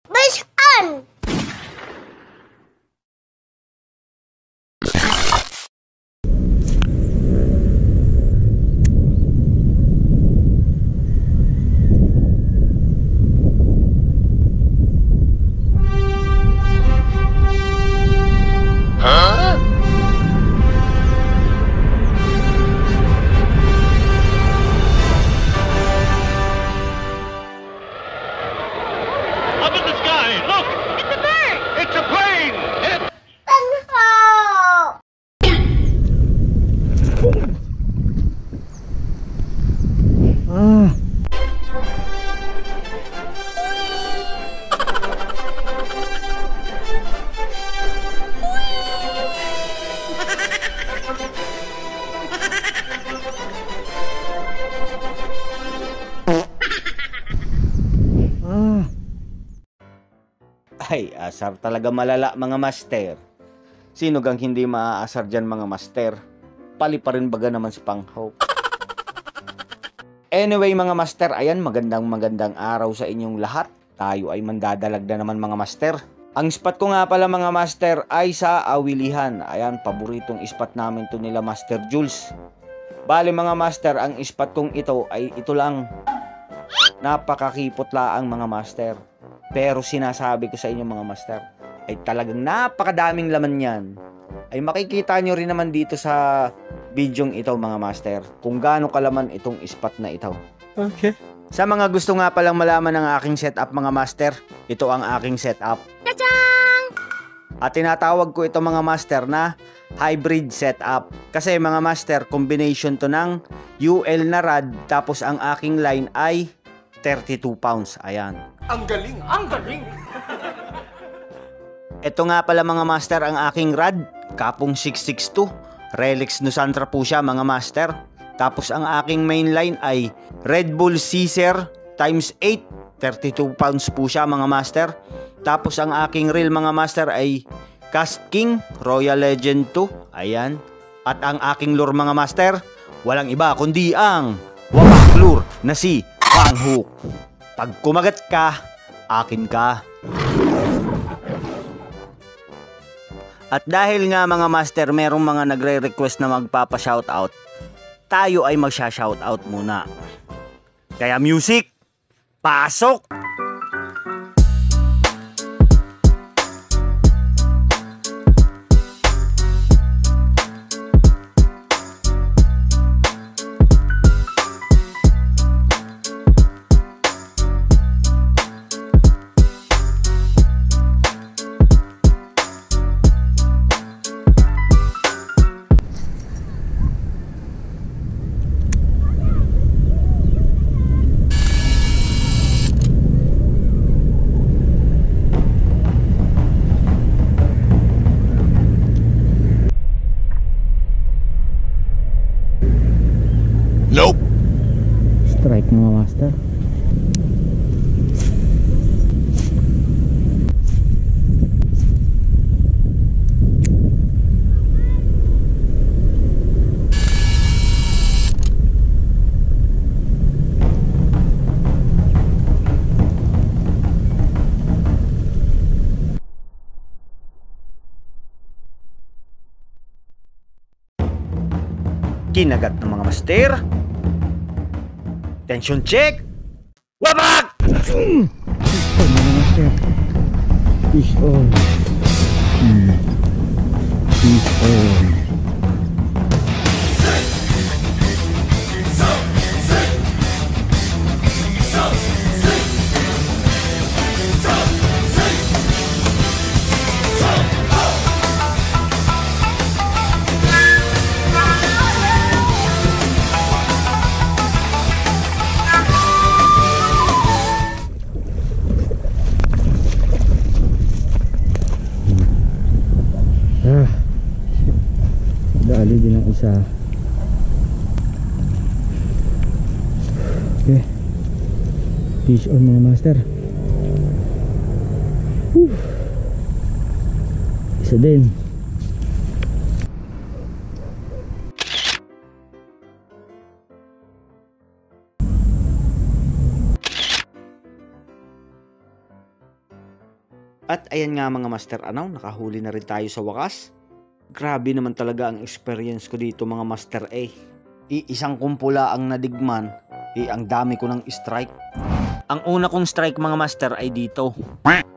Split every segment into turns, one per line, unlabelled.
Bashan!
Ay, asar talaga malala mga master. Sino gang hindi maaasar dyan mga master? Pali pa rin baga naman si Panghope. Anyway mga master, ayan, magandang araw sa inyong lahat. Tayo ay mandadalag na naman mga master. Ang spot ko nga pala mga master ay sa Awilihan. Ayan, paboritong spot namin to nila Master Jules. Bali mga master, ang spot kong ito ay ito lang. Napakakipot laang mga master. Pero sinasabi ko sa inyo mga master, ay talagang napakadaming laman yan. Ay makikita nyo rin naman dito sa bidyong ito mga master, kung gaano kalaman itong spot na ito. Okay. Sa mga gusto nga palang malaman ng aking setup mga master, ito ang aking setup. Tachang! At tinatawag ko ito mga master na hybrid setup. Kasi mga master, combination to ng UL na rod, tapos ang aking line ay 32 pounds. Ayan.
Ang galing! Ang galing!
Ito nga pala mga master ang aking rod. Kapong 662. Relix Nusantra po siya mga master. Tapos ang aking main line ay Red Bull Caesar times 8. 32 pounds po siya mga master. Tapos ang aking reel mga master ay Cast King Royal Legend 2. Ayan. At ang aking lure mga master, walang iba kundi ang wapak lure na si Panghope. Pag kumagat ka, akin ka. At dahil nga mga master, merong mga nagre-request na magpapa-shoutout, tayo ay magsha-shoutout muna. Kaya music, pasok!
Nope.
Strike mga master. Kinagat ng mga master. Tension check. Wabak! Fish on mga master. Fish on. Fish on. Dali din ang isa. Okay. Fish on mga master. Isa din. At ayan nga mga master, nakahuli na rin tayo sa wakas. Grabe naman talaga ang experience ko dito mga master Isang kumpula ang nadigman, ang dami ko ng strike. Ang una kong strike mga master ay dito.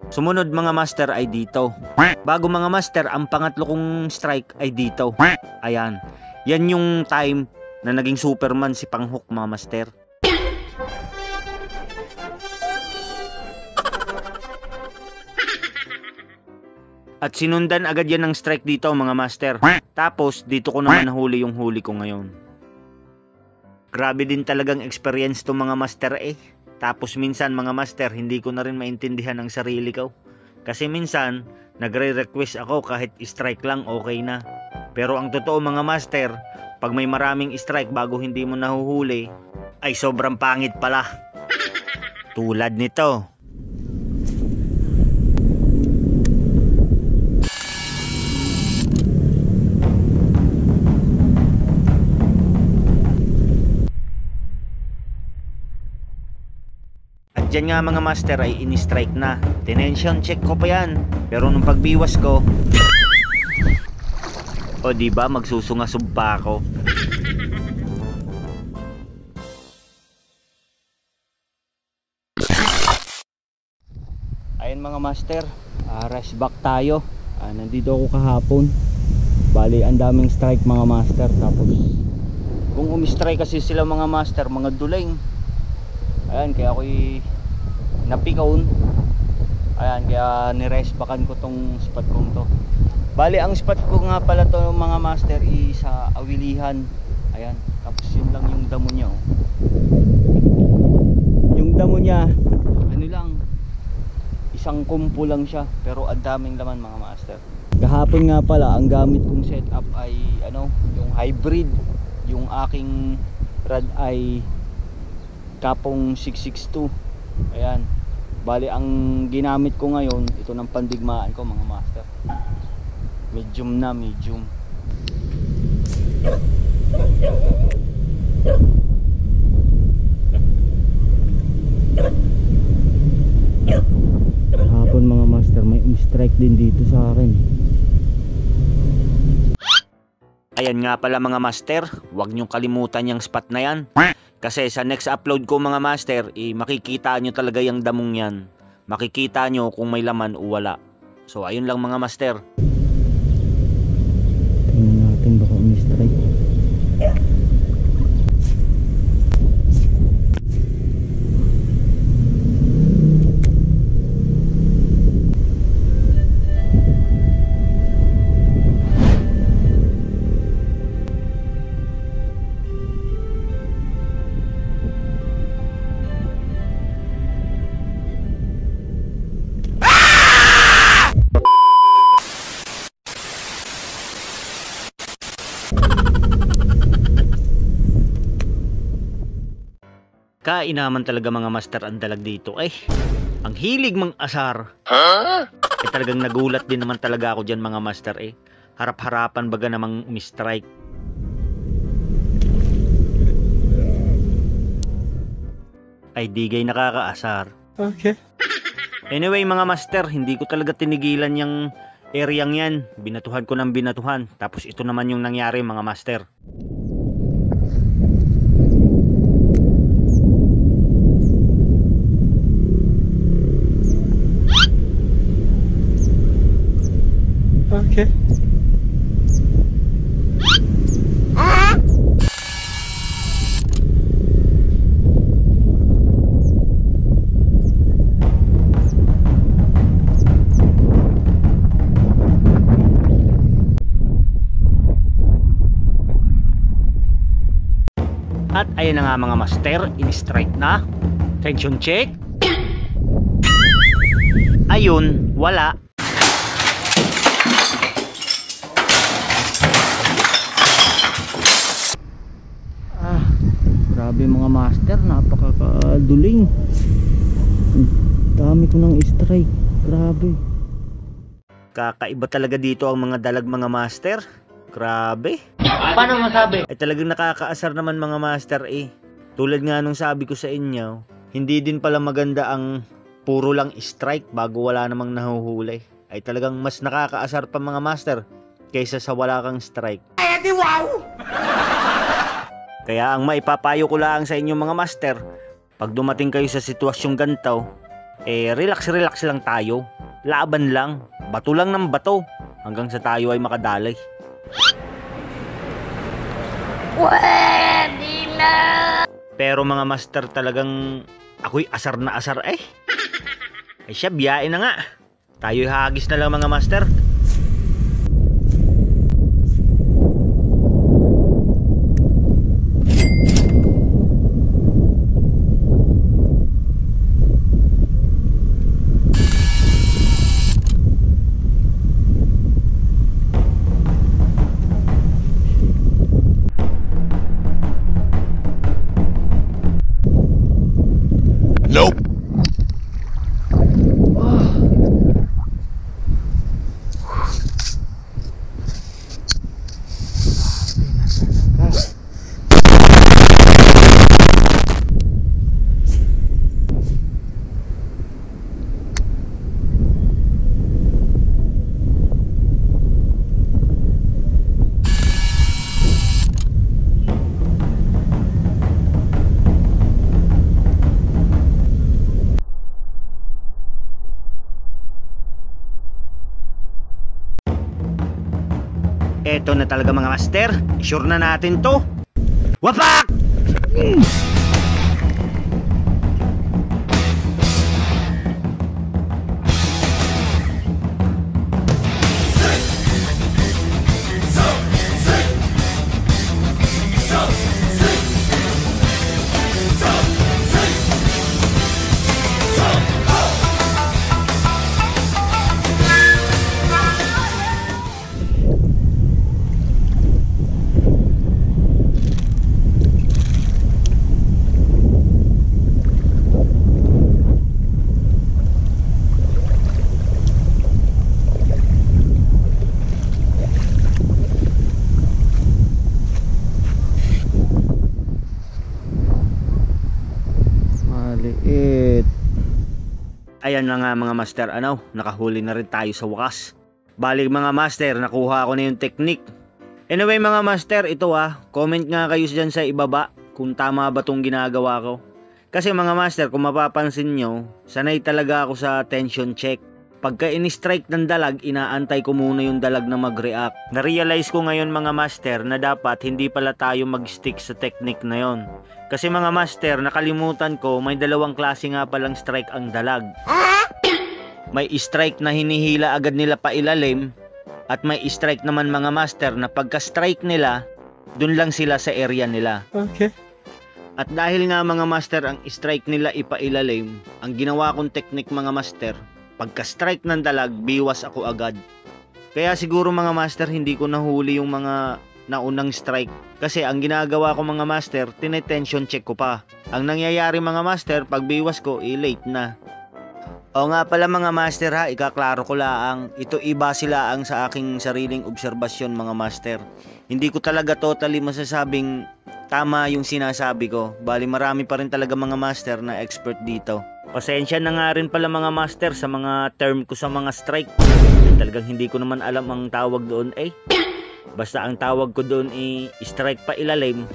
Sumunod mga master ay dito. Bago mga master, ang pangatlo kong strike ay dito. Ayan. Yan yung time na naging Superman si Panghook mga master. At sinundan agad yan ng strike dito mga master. Tapos dito ko naman nahuli yung huli ko ngayon. Grabe din talagang experience to mga master Tapos minsan mga master, hindi ko na rin maintindihan ang sarili ko. Kasi minsan, nagre-request ako kahit strike lang okay na. Pero ang totoo mga master, pag may maraming strike bago hindi mo nahuhuli, ay sobrang pangit pala. Tulad nito. Diyan nga mga master ay ini-strike na. Tension check ko pa yan. Pero nung pagbiwas ko, o diba magsusungasub pa ako. Ayun mga master, rush back tayo. Nandito ako kahapon. Bali ang daming strike mga master. Tapos kung umi-strike kasi sila mga master, mga duling. Ayan, kaya ako'y napikaon. Ayan, kaya niresbakan ko tong spot kong to. Bali ang spot ko nga pala to mga master sa Awilihan. Ayan, tapos yun lang yung damo niya Yung damo niya ano lang, isang kumpo lang siya, pero ang daming laman mga master. Kahapon nga pala ang gamit kong setup ay yung hybrid. Yung aking rod ay Kapong 662. Ayan. Bali ang ginamit ko ngayon, ito ng pandigmaan ko mga master. Medium na, medium. Hapon mga master, may strike din dito sa akin. Ayan nga pala mga master, huwag niyong kalimutan yung spot na yan. Kasi sa next upload ko mga master, makikita nyo talaga yung damong yan. Makikita nyo kung may laman o wala. So ayun lang mga master. Tingnan natin baka umi-strike. Kainaman talaga mga master ang dalag dito ang hilig mang asar. Talagang nagulat din naman talaga ako dyan mga master harap-harapan baga namang umi-strike. Ay digay nakakaasar. Okay. Anyway mga master, hindi ko talaga tinigilan yung areang yan. Binatuhan ko ng binatuhan. Tapos ito naman yung nangyari mga master. Okay. At ayan na nga mga master, in-strike na. Tension check. Ayun, wala. Grabe mga master, napakakaduling. Dami ko ng strike. Grabe. Kakaiba talaga dito ang mga dalag mga master. Grabe. Paano masabi? Ay talagang nakakaasar naman mga master Tulad nga nung sabi ko sa inyo, hindi din pala maganda ang puro lang strike bago wala namang nahuhuli, ay talagang mas nakakaasar pa mga master kaysa sa wala kang strike.
Wow!
Kaya ang maipapayo ko lang sa inyo mga master, pag dumating kayo sa sitwasyong ganito, relax lang tayo. Laban lang, bato lang ng bato, hanggang sa tayo ay makadalay.
Pwede na!
Pero mga master, talagang ako'y asar na asar eh. Ay siya, biyain na nga. Tayo'y hagis na lang mga master.
Nope.
Eto na talaga mga master, sure na natin to. Wapak! Maliit. Ayan na nga mga master, nakahuli na rin tayo sa wakas. Balik mga master, nakuha ko na yung technique. Anyway mga master, ito comment nga kayo dyan sa ibaba kung tama ba tong ginagawa ko. Kasi mga master, kung mapapansin nyo, sanay talaga ako sa tension check. Pagka in-strike ng dalag, inaantay ko muna yung dalag na mag-react. Na-realize ko ngayon mga master na dapat hindi pala tayo mag-stick sa technique na yon. Kasi mga master, nakalimutan ko, may dalawang klase nga palang strike ang dalag. May strike na hinihila agad nila pa ilalim, at may strike naman mga master na pagka-strike nila, dun lang sila sa area nila.
Okay.
At dahil nga mga master ang strike nila ipailalim, ang ginawa kong technique mga master, pagka-strike ng dalag, biwas ako agad. Kaya siguro mga master hindi ko nahuli yung mga naunang strike. Kasi ang ginagawa ko mga master, tinetension check ko pa. Ang nangyayari mga master, pag biwas ko, late na. O nga pala mga master ikaklaro ko laang, ito iba sila ang sa aking sariling obserbasyon mga master. Hindi ko talaga totally masasabing tama yung sinasabi ko. Bali marami pa rin talaga mga master na expert dito. Pasensya na nga rin pala mga master sa mga term ko sa mga strike. Talagang hindi ko naman alam ang tawag doon Basta ang tawag ko doon strike pa ilalim.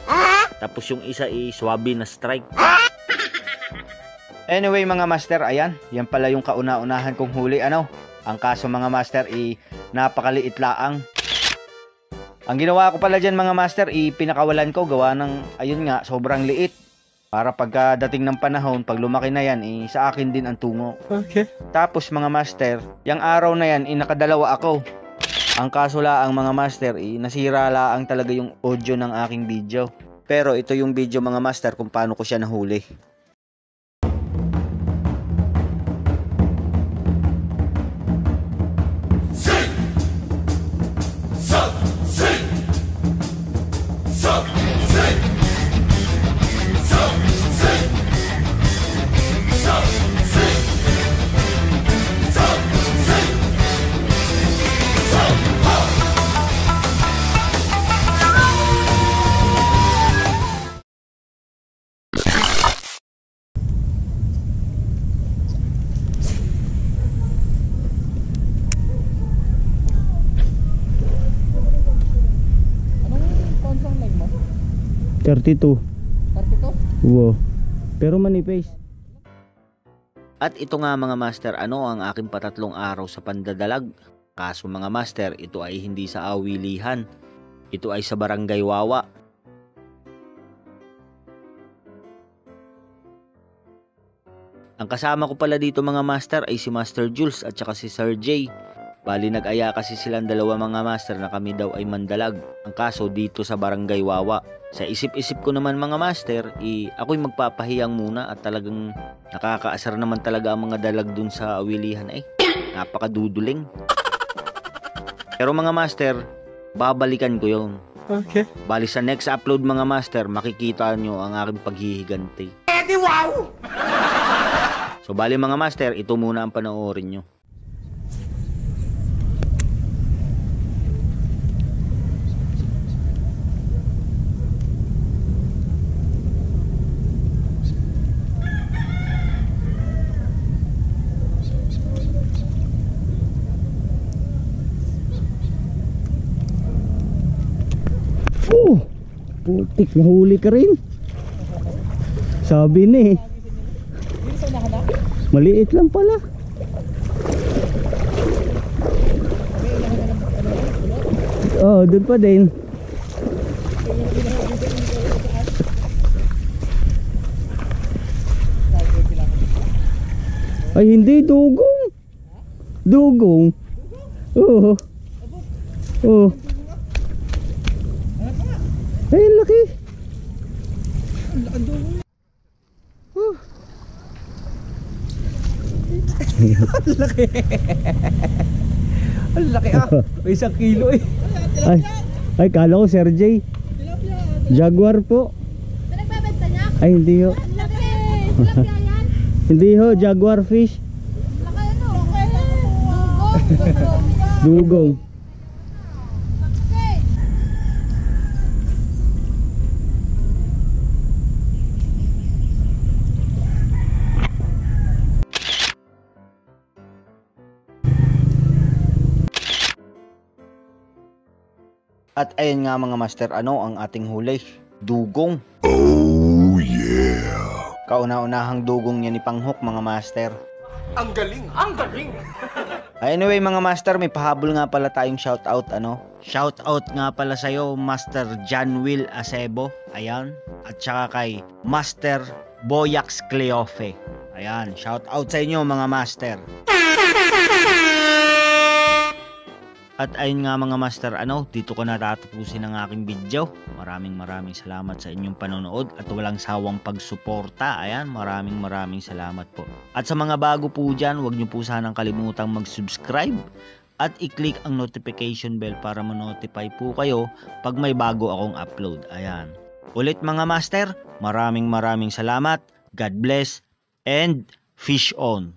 Tapos yung isa swabe na strike. Anyway mga master, ayan. Yan pala yung kauna-unahan kong huli. Ang kaso mga master napakaliit laang. Ang ginawa ko pala dyan mga master, pinakawalan ko gawa ng, ayun nga, sobrang liit. Para pagkadating ng panahon, pag lumaki na yan, sa akin din ang tungo.
Okay.
Tapos mga master, yung araw na yan, nakadalawa ako. Ang kaso laang mga master, nasira laang talaga yung audio ng aking video. Pero ito yung video mga master kung paano ko siya nahuli.
32.
32?
Wow. Pero manipis.
At ito nga mga master, ano ang aking patatlong araw sa pandadalag. Kaso mga master, ito ay hindi sa Awilihan. Ito ay sa Barangay Wawa. Ang kasama ko pala dito mga master ay si Master Jules at saka si Sir J. Bali nag-aya kasi silang dalawa mga master na kami daw ay mandalag. Ang kaso dito sa Barangay Wawa. Sa isip-isip ko naman mga master, ako'y magpapahiyang muna at talagang nakakaasar naman talaga ang mga dalag dun sa Awilihan. Napakaduduling. Pero mga master, babalikan ko yun.
Okay.
Bali sa next upload mga master, makikita nyo ang aking paghihiganti.
Wow!
So bali mga master, ito muna ang panoorin nyo.
Oh, putik, nahuli ka rin. Sabi ni. Maliit lang pala. Oh, doon pa din. Ay, hindi, dugong. Dugong. Oo. Oo. Ay, ang laki.
Ang laki ah. May 1 kilo eh.
Ay, kala ko Sir J. Jaguar po.
Nagbabenta niya?
Ay, hindi ho.
Ang laki! Tilapia yan?
Hindi ho, jaguar fish.
Laki ano? Dugong!
Dugong.
Okay.
At ayun nga mga master, ano ang ating huli? Dugong.
Oh yeah!
Kauna-unahang dugong niya ni Panghok mga master.
Ang galing! Ang galing!
Anyway mga master, may pahabol nga pala tayong shoutout ano. Shoutout nga pala sa'yo Master John Will Acebo. Ayan. At saka kay Master Boyax Cleofe. Ayan. Shoutout sa inyo mga master. At ayun nga mga master, ano, dito ko natatapusin ang aking video. Maraming salamat sa inyong panonood at walang sawang pagsuporta. Ayan, maraming salamat po. At sa mga bago po dyan, huwag nyo po sanang kalimutang mag-subscribe at i-click ang notification bell para ma-notify po kayo pag may bago akong upload. Ayan. Ulit mga master, maraming salamat. God bless and fish on.